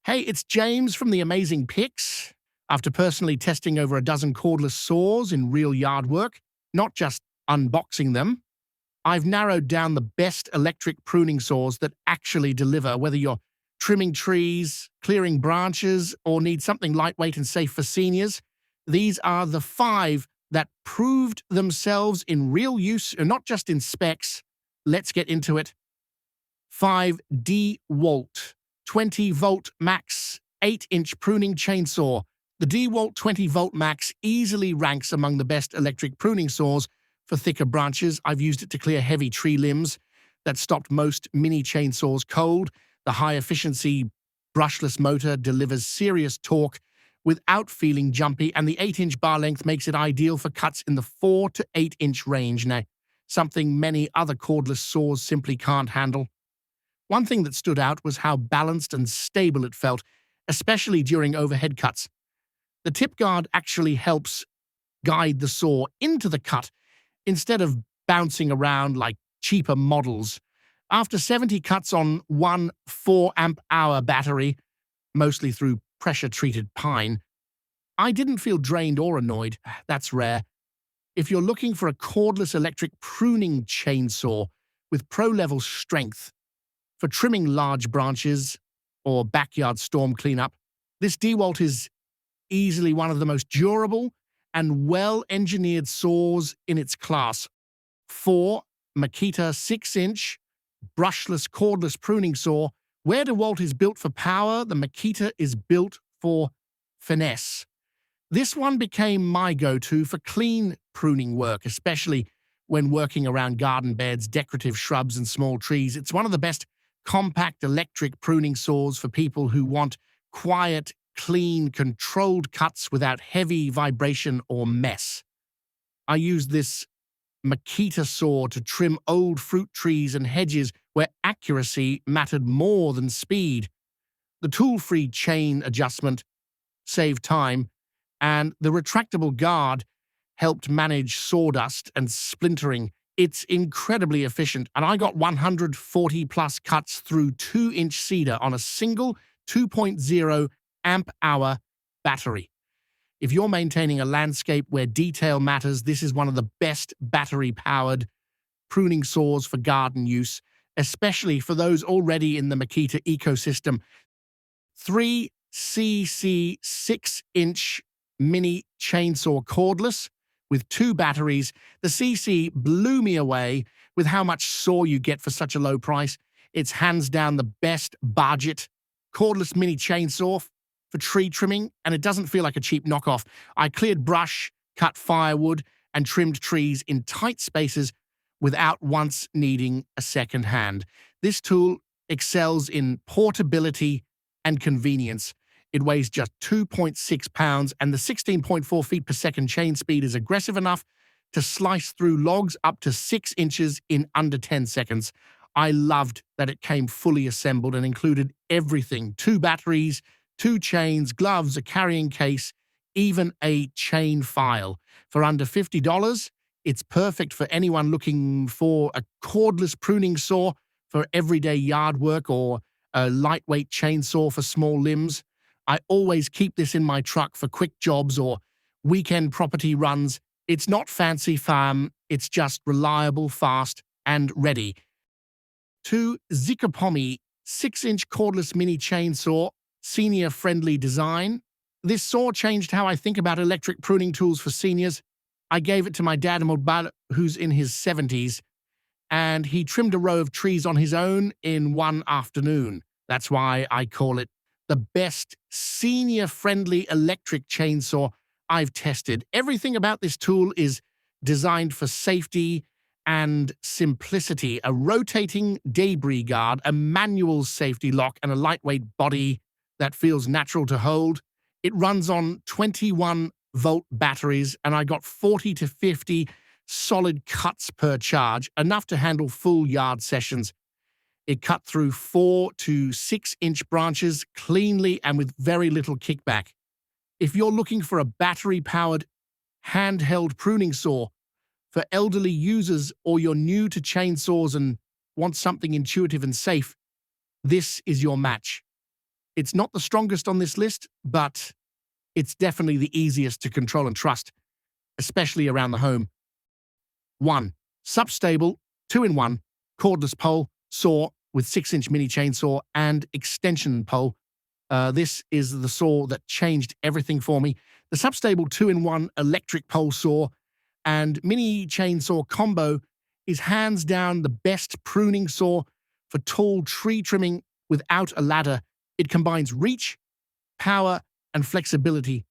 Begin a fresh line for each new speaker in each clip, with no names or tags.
Hey, it's James from the Amazing Picks. After personally testing over a dozen cordless saws in real yard work, not just unboxing them, I've narrowed down the best electric pruning saws that actually deliver, whether you're trimming trees, clearing branches, or need something lightweight and safe for seniors. These are the 5 that proved themselves in real use, and not just in specs. Let's get into it. 5 DeWalt 20-volt max 8-inch pruning chainsaw. The DeWalt 20-volt max easily ranks among the best electric pruning saws for thicker branches. I've used it to clear heavy tree limbs that stopped most mini chainsaws cold. The high-efficiency brushless motor delivers serious torque without feeling jumpy, and the 8-inch bar length makes it ideal for cuts in the 4 to 8-inch range. Now, something many other cordless saws simply can't handle. One thing that stood out was how balanced and stable it felt, especially during overhead cuts. The tip guard actually helps guide the saw into the cut instead of bouncing around like cheaper models. After 70 cuts on one 4-amp-hour battery, mostly through pressure-treated pine, I didn't feel drained or annoyed. That's rare. If you're looking for a cordless electric pruning chainsaw with pro-level strength for trimming large branches or backyard storm cleanup, this DeWalt is easily one of the most durable and well-engineered saws in its class. 4 Makita 6-inch brushless cordless pruning saw. Where DeWalt is built for power, the Makita is built for finesse. This one became my go-to for clean pruning work, especially when working around garden beds, decorative shrubs, and small trees. It's one of the best compact electric pruning saws for people who want quiet, clean, controlled cuts without heavy vibration or mess. I use this Makita saw to trim old fruit trees and hedges where accuracy mattered more than speed. The tool-free chain adjustment saved time, and the retractable guard helped manage sawdust and splintering. It's incredibly efficient, and I got 140-plus cuts through 2-inch cedar on a single 2.0 amp-hour battery. If you're maintaining a landscape where detail matters, this is one of the best battery-powered pruning saws for garden use, especially for those already in the Makita ecosystem. 3cc 6-inch mini chainsaw cordless with 2 batteries. The CC blew me away with how much saw you get for such a low price. It's hands down the best budget cordless mini chainsaw for tree trimming, and it doesn't feel like a cheap knockoff. I cleared brush, cut firewood, and trimmed trees in tight spaces without once needing a second hand. This tool excels in portability and convenience. It weighs just 2.6 pounds, and the 16.4 feet per second chain speed is aggressive enough to slice through logs up to 6 inches in under 10 seconds. I loved that it came fully assembled and included everything: 2 batteries, 2 chains, gloves, a carrying case, even a chain file. For under $50, it's perfect for anyone looking for a cordless pruning saw for everyday yard work or a lightweight chainsaw for small limbs. I always keep this in my truck for quick jobs or weekend property runs. It's not fancy farm, it's just reliable, fast, and ready. 2 Zikapomi 6-inch cordless mini chainsaw, senior-friendly design. This saw changed how I think about electric pruning tools for seniors. I gave it to my dad, who's in his 70s, and he trimmed a row of trees on his own in one afternoon. That's why I call it the best senior-friendly electric chainsaw I've tested. Everything about this tool is designed for safety and simplicity. A rotating debris guard, a manual safety lock, and a lightweight body that feels natural to hold. It runs on 21-volt batteries, and I got 40 to 50 solid cuts per charge, enough to handle full yard sessions. It cut through 4 to 6-inch branches cleanly and with very little kickback. If you're looking for a battery-powered, handheld pruning saw for elderly users, or you're new to chainsaws and want something intuitive and safe, this is your match. It's not the strongest on this list, but it's definitely the easiest to control and trust, especially around the home. 1. Substable, 2-in-1, cordless pole, saw with 6-inch mini chainsaw and extension pole. This is the saw that changed everything for me. The Substable 2-in-1 electric pole saw and mini chainsaw combo is hands down the best pruning saw for tall tree trimming without a ladder. It combines reach, power, and flexibility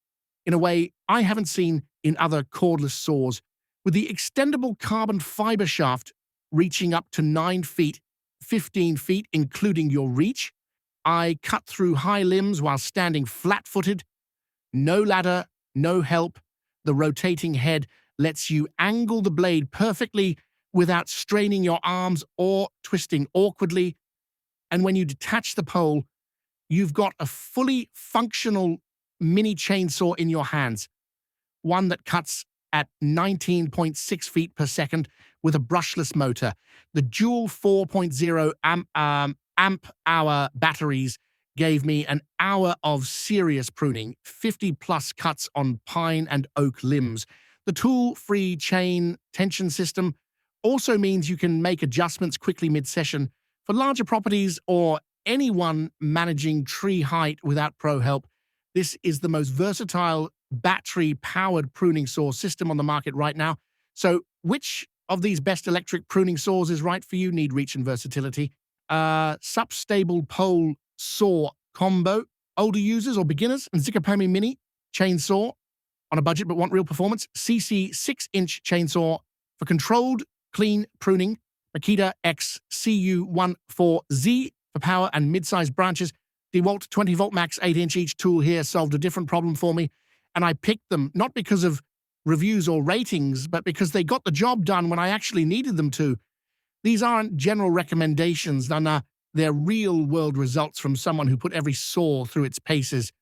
in a way I haven't seen in other cordless saws. With the extendable carbon fiber shaft reaching up to 9 feet, 15 feet, including your reach, I cut through high limbs while standing flat-footed. No ladder, no help. The rotating head lets you angle the blade perfectly without straining your arms or twisting awkwardly. And when you detach the pole, you've got a fully functional mini chainsaw in your hands, one that cuts at 19.6 feet per second with a brushless motor. The dual 4.0 amp-hour batteries gave me an hour of serious pruning, 50-plus cuts on pine and oak limbs. The tool-free chain tension system also means you can make adjustments quickly mid-session. For larger properties or anyone managing tree height without pro help, this is the most versatile battery-powered pruning saw system on the market right now. So which of these best electric pruning saws is right for you? Need reach and versatility. Substable pole saw combo. Older users or beginners, and Zikapome mini chainsaw on a budget but want real performance. CC 6-inch chainsaw for controlled, clean pruning. Makita X CU14Z for power and mid-sized branches. DeWalt 20-volt max 8-inch. Each tool here solved a different problem for me, and I picked them not because of reviews or ratings, but because they got the job done when I actually needed them to. These aren't general recommendations, they're real-world results from someone who put every saw through its paces.